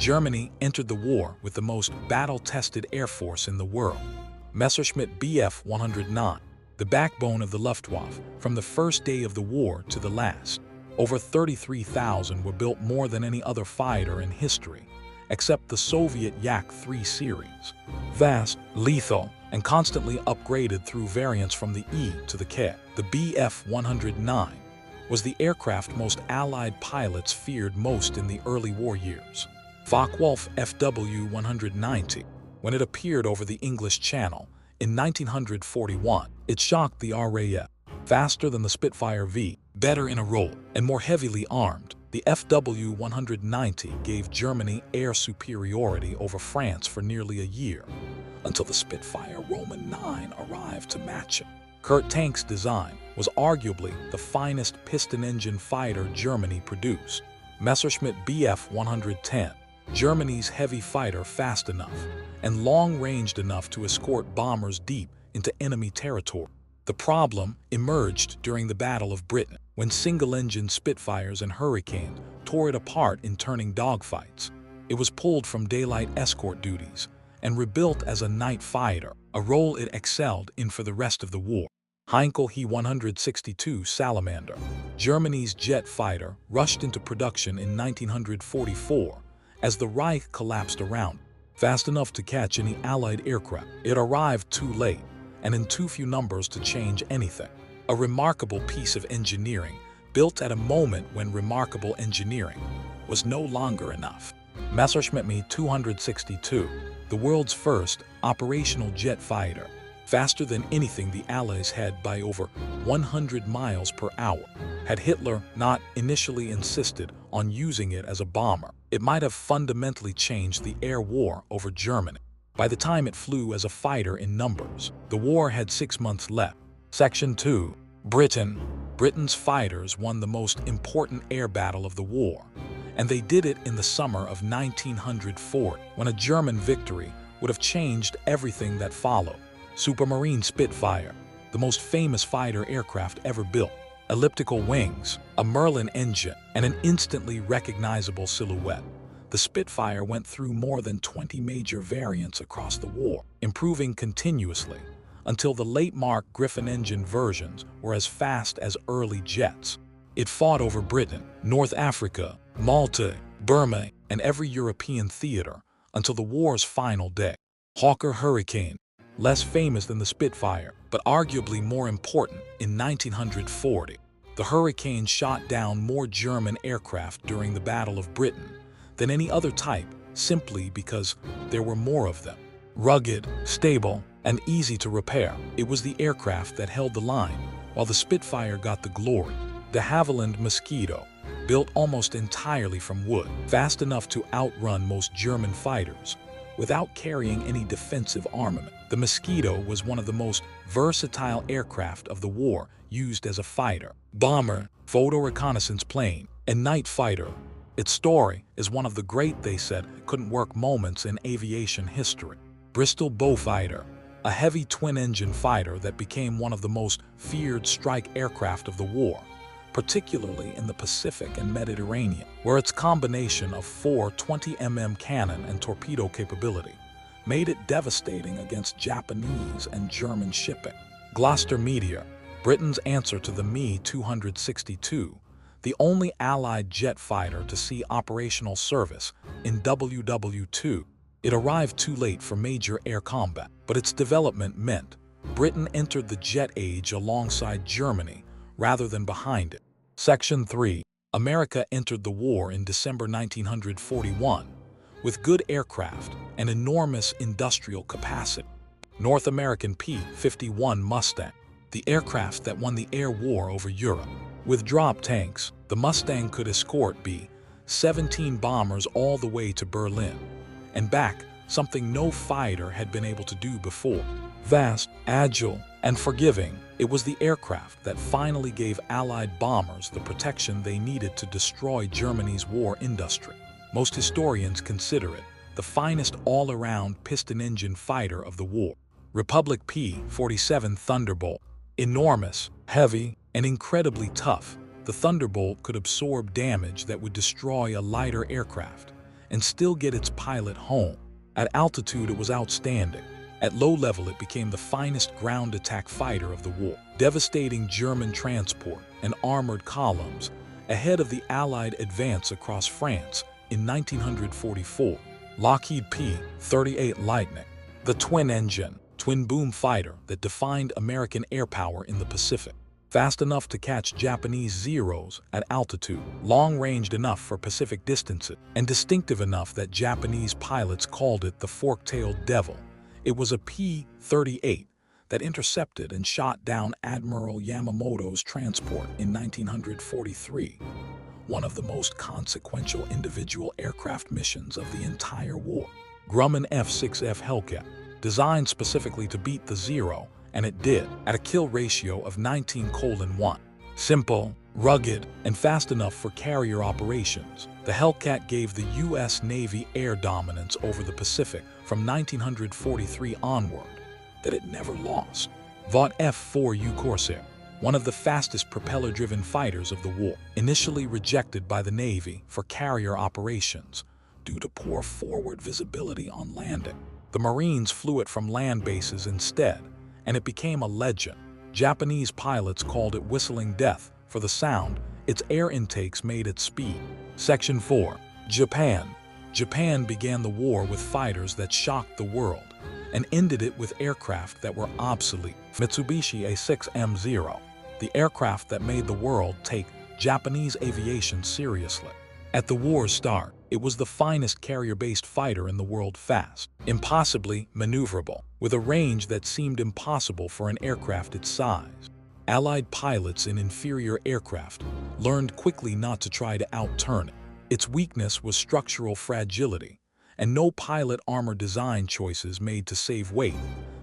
Germany entered the war with the most battle-tested air force in the world. Messerschmitt Bf 109, the backbone of the Luftwaffe from the first day of the war to the last. Over 33,000 were built, more than any other fighter in history, except the Soviet Yak-3 series. Vast, lethal, and constantly upgraded through variants from the E to the K. The Bf 109 was the aircraft most Allied pilots feared most in the early war years. Focke-Wulf FW-190, when it appeared over the English Channel in 1941, it shocked the RAF. Faster than the Spitfire V, better in a roll, and more heavily armed, the FW-190 gave Germany air superiority over France for nearly a year, until the Spitfire Roman 9 arrived to match it. Kurt Tank's design was arguably the finest piston-engine fighter Germany produced. Messerschmitt Bf 110, Germany's heavy fighter, fast enough and long-ranged enough to escort bombers deep into enemy territory. The problem emerged during the Battle of Britain, when single-engine Spitfires and Hurricanes tore it apart in turning dogfights. It was pulled from daylight escort duties and rebuilt as a night fighter, a role it excelled in for the rest of the war. Heinkel He 162 Salamander, Germany's jet fighter, rushed into production in 1944 as the Reich collapsed around it. Fast enough to catch any Allied aircraft, it arrived too late and in too few numbers to change anything. A remarkable piece of engineering built at a moment when remarkable engineering was no longer enough. Messerschmitt Me 262, the world's first operational jet fighter, faster than anything the Allies had by over 100 miles per hour. Had Hitler not initially insisted on using it as a bomber, it might have fundamentally changed the air war over Germany. By the time it flew as a fighter in numbers, the war had 6 months left. Section 2. Britain. Britain's fighters won the most important air battle of the war, and they did it in the summer of 1940, when a German victory would have changed everything that followed. Supermarine Spitfire, the most famous fighter aircraft ever built. Elliptical wings, a Merlin engine, and an instantly recognizable silhouette. The Spitfire went through more than 20 major variants across the war, improving continuously, until the late Mark Griffin engine versions were as fast as early jets. It fought over Britain, North Africa, Malta, Burma, and every European theater until the war's final day. Hawker Hurricane, less famous than the Spitfire, but arguably more important in 1940. The Hurricane shot down more German aircraft during the Battle of Britain than any other type, simply because there were more of them. Rugged, stable, and easy to repair, it was the aircraft that held the line, while the Spitfire got the glory. De Havilland Mosquito, built almost entirely from wood, fast enough to outrun most German fighters, without carrying any defensive armament. The Mosquito was one of the most versatile aircraft of the war, used as a fighter, bomber, photo reconnaissance plane, and night fighter. Its story is one of the great, they said, couldn't work moments in aviation history. Bristol Beaufighter, a heavy twin-engine fighter that became one of the most feared strike aircraft of the war, particularly in the Pacific and Mediterranean, where its combination of 4 20mm cannon and torpedo capability made it devastating against Japanese and German shipping. Gloucester Meteor, Britain's answer to the Me 262, the only Allied jet fighter to see operational service in WW2. It arrived too late for major air combat, but its development meant Britain entered the jet age alongside Germany rather than behind it. Section 3. America entered the war in December 1941 with good aircraft and enormous industrial capacity. North American P-51 Mustang, the aircraft that won the air war over Europe. With drop tanks, the Mustang could escort B-17 bombers all the way to Berlin and back, something no fighter had been able to do before. Vast, agile, and forgiving, it was the aircraft that finally gave Allied bombers the protection they needed to destroy Germany's war industry. Most historians consider it the finest all-around piston-engine fighter of the war. Republic P-47 Thunderbolt, enormous, heavy, and incredibly tough, the Thunderbolt could absorb damage that would destroy a lighter aircraft and still get its pilot home. At altitude, it was outstanding. At low level, it became the finest ground attack fighter of the war, devastating German transport and armored columns ahead of the Allied advance across France in 1944. Lockheed P-38 Lightning, the twin-engine, twin-boom fighter that defined American air power in the Pacific. Fast enough to catch Japanese Zeros at altitude, long-ranged enough for Pacific distances, and distinctive enough that Japanese pilots called it the fork-tailed devil. It was a P-38 that intercepted and shot down Admiral Yamamoto's transport in 1943, one of the most consequential individual aircraft missions of the entire war. Grumman F-6F Hellcat, designed specifically to beat the Zero, and it did, at a kill ratio of 19:1. Simple, rugged, and fast enough for carrier operations, the Hellcat gave the U.S. Navy air dominance over the Pacific from 1943 onward that it never lost. Vought F-4U Corsair, one of the fastest propeller-driven fighters of the war, initially rejected by the Navy for carrier operations due to poor forward visibility on landing. The Marines flew it from land bases instead, and it became a legend. Japanese pilots called it whistling death for the sound its air intakes made at speed. Section 4. Japan. Japan began the war with fighters that shocked the world and ended it with aircraft that were obsolete. Mitsubishi A6M0, the aircraft that made the world take Japanese aviation seriously. At the war's start, it was the finest carrier-based fighter in the world, fast, impossibly maneuverable, with a range that seemed impossible for an aircraft its size. Allied pilots in inferior aircraft learned quickly not to try to outturn it. Its weakness was structural fragility, and no pilot armor design choices made to save weight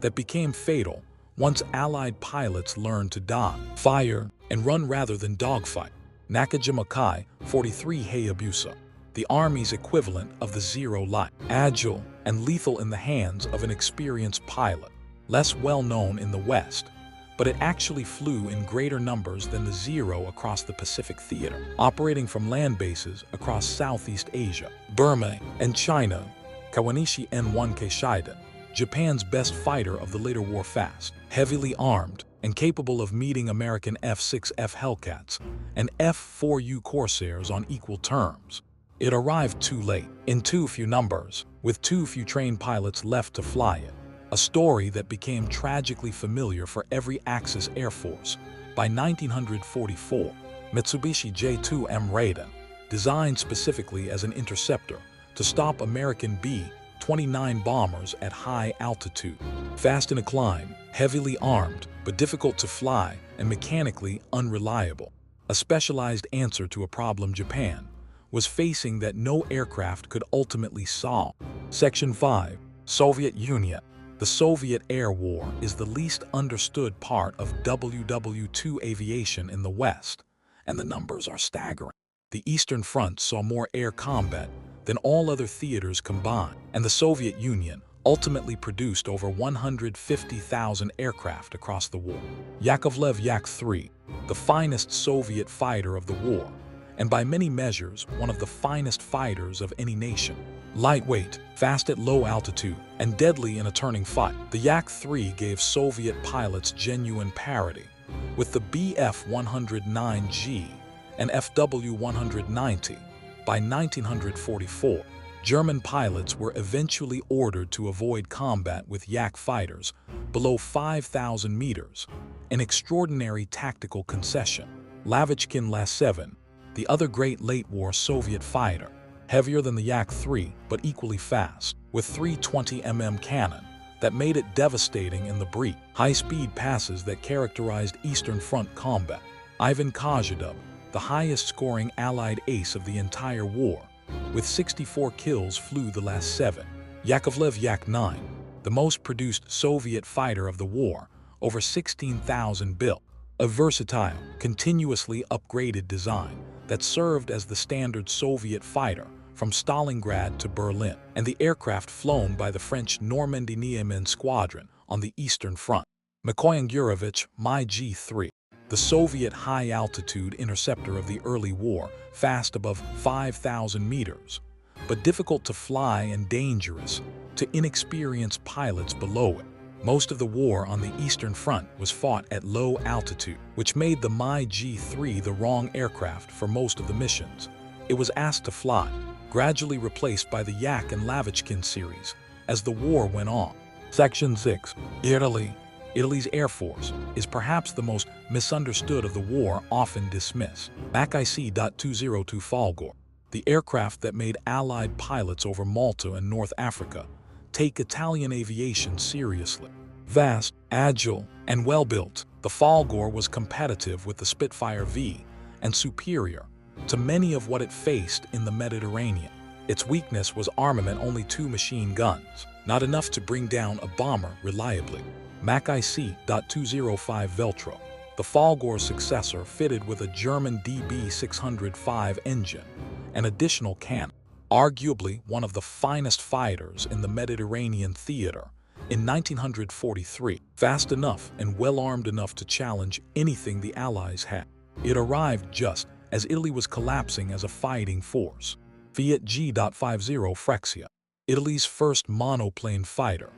that became fatal once Allied pilots learned to dodge, fire, and run rather than dogfight. Nakajima Kai 43 Hayabusa, the Army's equivalent of the Zero Light, agile and lethal in the hands of an experienced pilot, less well known in the West, but it actually flew in greater numbers than the Zero across the Pacific theater, operating from land bases across Southeast Asia, Burma, and China. Kawanishi N-1 Keishiden, Japan's best fighter of the later war, fast, heavily armed, and capable of meeting American F-6F Hellcats and F-4U Corsairs on equal terms. It arrived too late, in too few numbers, with too few trained pilots left to fly it, a story that became tragically familiar for every Axis Air Force. By 1944, Mitsubishi J-2M Raiden, designed specifically as an interceptor to stop American B-29 bombers at high altitude, fast in a climb, heavily armed, but difficult to fly and mechanically unreliable. A specialized answer to a problem Japan was facing that no aircraft could ultimately solve. Section 5. Soviet Union. The Soviet Air War is the least understood part of WW2 aviation in the West, and the numbers are staggering. The Eastern Front saw more air combat than all other theaters combined, and the Soviet Union ultimately produced over 150,000 aircraft across the war. Yakovlev Yak-3, the finest Soviet fighter of the war, and by many measures one of the finest fighters of any nation. Lightweight, fast at low altitude, and deadly in a turning fight, the Yak-3 gave Soviet pilots genuine parity with the Bf-109G and FW-190. By 1944, German pilots were eventually ordered to avoid combat with Yak fighters below 5,000 meters, an extraordinary tactical concession. Lavochkin La-7, the other great late-war Soviet fighter, heavier than the Yak-3 but equally fast, with 320mm cannon that made it devastating in the brief, high-speed passes that characterized Eastern Front combat. Ivan Kozhedub, the highest-scoring Allied ace of the entire war, with 64 kills, flew the last 7. Yakovlev Yak-9, the most produced Soviet fighter of the war, over 16,000 built, a versatile, continuously upgraded design that served as the standard Soviet fighter from Stalingrad to Berlin, and the aircraft flown by the French Normandy Niemen Squadron on the Eastern Front. Mikoyan Gurevich Mi-G3, the Soviet high-altitude interceptor of the early war, fast above 5,000 meters, but difficult to fly and dangerous to inexperienced pilots below it. Most of the war on the Eastern Front was fought at low altitude, which made the Mi-G3 the wrong aircraft for most of the missions. It was asked to fly, gradually replaced by the Yak and Lavochkin series as the war went on. Section 6. Italy. Italy's Air Force is perhaps the most misunderstood of the war, often dismissed. WWII-202 Folgore, the aircraft that made Allied pilots over Malta and North Africa take Italian aviation seriously. Vast, agile, and well-built, the Folgore was competitive with the Spitfire V and superior to many of what it faced in the Mediterranean. Its weakness was armament, only 2 machine guns, not enough to bring down a bomber reliably. WWII-205 Veltro, the Folgore's successor, fitted with a German DB605 engine and additional cannon, arguably one of the finest fighters in the Mediterranean theater. In 1943, fast enough and well-armed enough to challenge anything the Allies had. It arrived just as Italy was collapsing as a fighting force. Fiat G.50 Frexia, Italy's first monoplane fighter,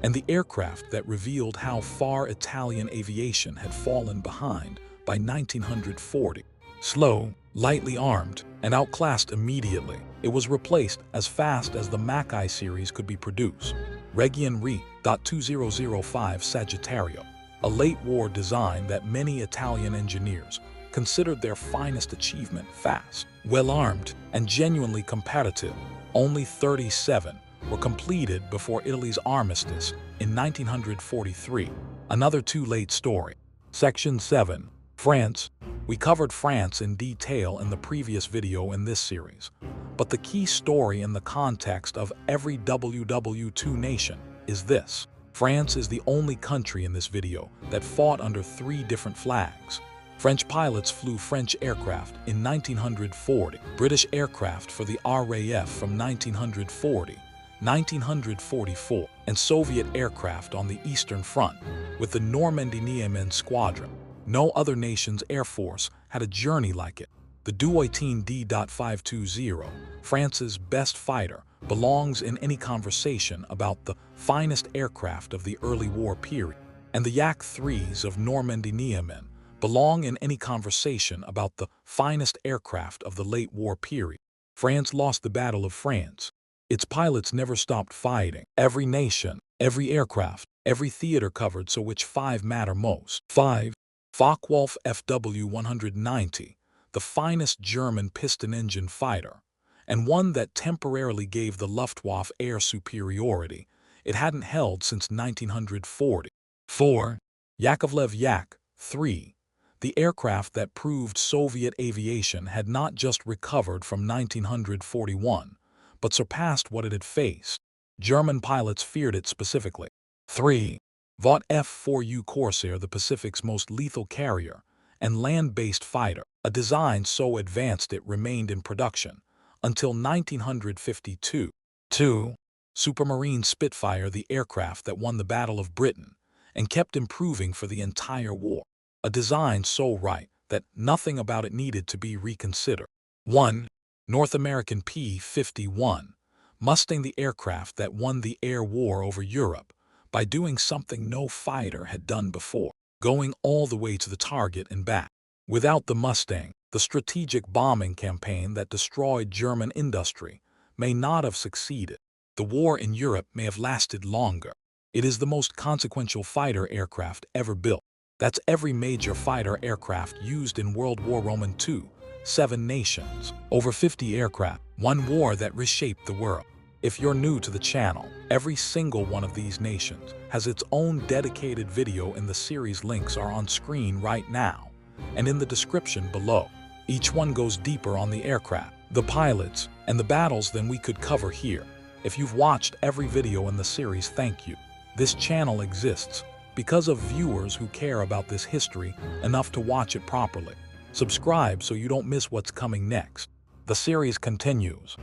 and the aircraft that revealed how far Italian aviation had fallen behind by 1940. Slow, lightly armed, and outclassed immediately, it was replaced as fast as the Mackay series could be produced. Region Re.2005 Sagittario, a late-war design that many Italian engineers considered their finest achievement. Fast, well-armed, and genuinely competitive. Only 37 were completed before Italy's armistice in 1943. Another too late story. Section 7. France. We covered France in detail in the previous video in this series, but the key story in the context of every WW2 nation is this. France is the only country in this video that fought under 3 different flags. French pilots flew French aircraft in 1940, British aircraft for the RAF from 1940, 1944, and Soviet aircraft on the Eastern Front with the Normandie-Niemen Squadron. No other nation's air force had a journey like it. The WW2 D.520, France's best fighter, belongs in any conversation about the finest aircraft of the early war period, and the Yak-3s of Normandie-Niemen belong in any conversation about the finest aircraft of the late war period. France lost the Battle of France. Its pilots never stopped fighting. Every nation, every aircraft, every theater covered. So which 5 matter most? 5. Focke-Wulf FW190, the finest German piston-engine fighter, and one that temporarily gave the Luftwaffe air superiority it hadn't held since 1940. 4. Yakovlev Yak-3, the aircraft that proved Soviet aviation had not just recovered from 1941, but surpassed what it had faced. German pilots feared it specifically. 3. Vought F-4U Corsair, the Pacific's most lethal carrier and land-based fighter, a design so advanced it remained in production until 1952. 2. Supermarine Spitfire, the aircraft that won the Battle of Britain and kept improving for the entire war, a design so right that nothing about it needed to be reconsidered. 1. North American P-51 Mustang, the aircraft that won the air war over Europe by doing something no fighter had done before, going all the way to the target and back. Without the Mustang, the strategic bombing campaign that destroyed German industry may not have succeeded. The war in Europe may have lasted longer. It is the most consequential fighter aircraft ever built. That's every major fighter aircraft used in World War II, 7 nations, over 50 aircraft, one war that reshaped the world. If you're new to the channel, every single one of these nations has its own dedicated video, and the series links are on screen right now and in the description below. Each one goes deeper on the aircraft, the pilots, and the battles than we could cover here. If you've watched every video in the series, thank you. This channel exists because of viewers who care about this history enough to watch it properly. Subscribe so you don't miss what's coming next. The series continues.